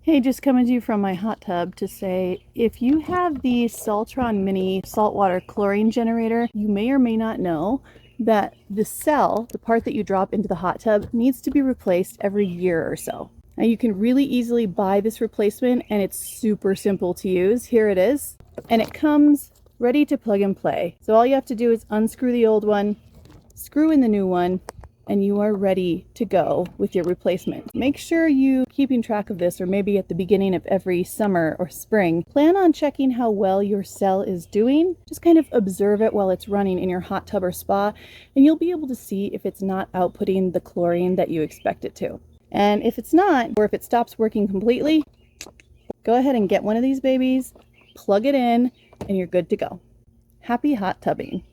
Hey, just coming to you from my hot tub to say, if you have the Saltron Mini Saltwater Chlorine Generator, you may or may not know that the cell, the part that you drop into the hot tub, needs to be replaced every year or so. Now you can really easily buy this replacement and it's super simple to use. Here it is. And it comes ready to plug and play. So all you have to do is unscrew the old one, screw in the new one, and you are ready to go with your replacement. Make sure you keeping track of this, or maybe at the beginning of every summer or spring, plan on checking how well your cell is doing. Just kind of observe it while it's running in your hot tub or spa, and you'll be able to see if it's not outputting the chlorine that you expect it to. And if it's not, or if it stops working completely, go ahead and get one of these babies, plug it in, and you're good to go. Happy hot tubbing.